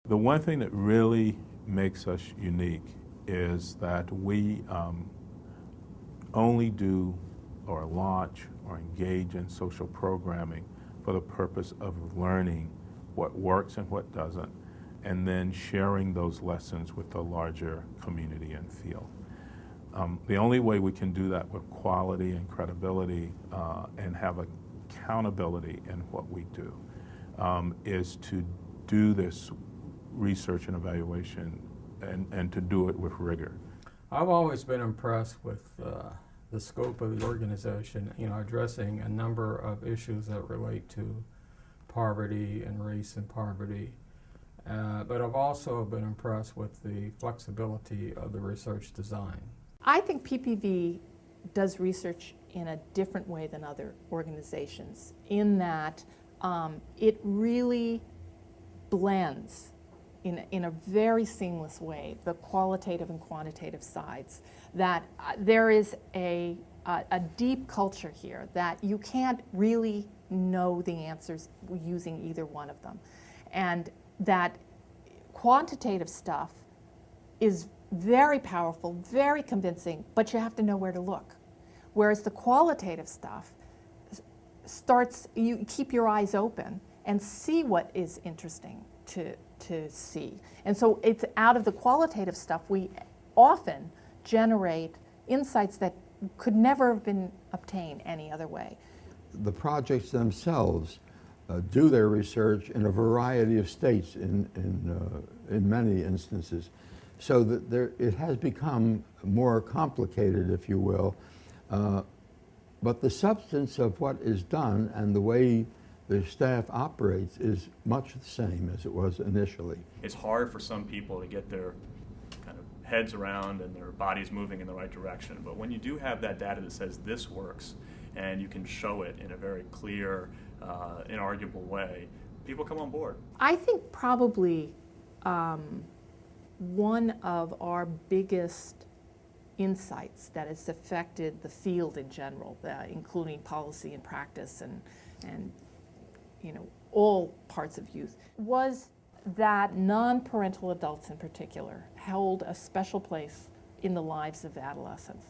The one thing that really makes us unique is that we only do or launch or engage in social programming for the purpose of learning what works and what doesn't, and then sharing those lessons with the larger community and field. The only way we can do that with quality and credibility and have accountability in what we do is to do this research and evaluation and to do it with rigor. I've always been impressed with the scope of the organization, addressing a number of issues that relate to poverty and race and poverty. But I've also been impressed with the flexibility of the research design. I think PPV does research in a different way than other organizations in that it really blends in a very seamless way the qualitative and quantitative sides. That there is a deep culture here that you can't really know the answers using either one of them. And that quantitative stuff is very powerful, very convincing, but you have to know where to look. Whereas the qualitative stuff you keep your eyes open and see what is interesting to see. And so it's out of the qualitative stuff we often generate insights that could never have been obtained any other way. The projects themselves do their research in a variety of states in many instances. So that it has become more complicated, if you will, but the substance of what is done and the way the staff operates is much the same as it was initially. It's hard for some people to get their kind of heads around and their bodies moving in the right direction, but when you do have that data that says this works and you can show it in a very clear, inarguable way, people come on board. I think probably one of our biggest insights that has affected the field in general, including policy and practice and all parts of youth, was that non-parental adults in particular held a special place in the lives of adolescents.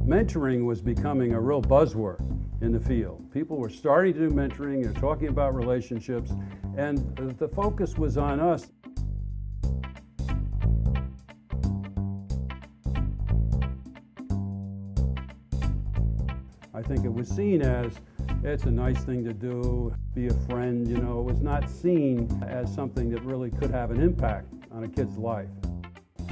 Mentoring was becoming a real buzzword in the field. People were starting to do mentoring, they're talking about relationships, and the focus was on us. I think it was seen as, it's a nice thing to do, be a friend, it was not seen as something that really could have an impact on a kid's life.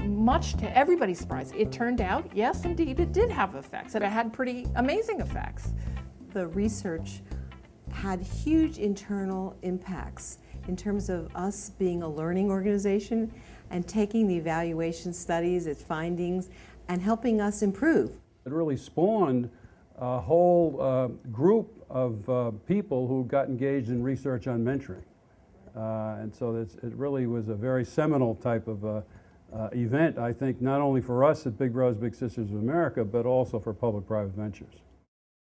Much to everybody's surprise, it turned out, yes, indeed, it did have effects, and it had pretty amazing effects. The research had huge internal impacts in terms of us being a learning organization and taking the evaluation studies, its findings, and helping us improve. It really spawned a whole group of people who got engaged in research on mentoring. And so it really was a very seminal type of event, I think, not only for us at Big Brothers Big Sisters of America, but also for public-private ventures.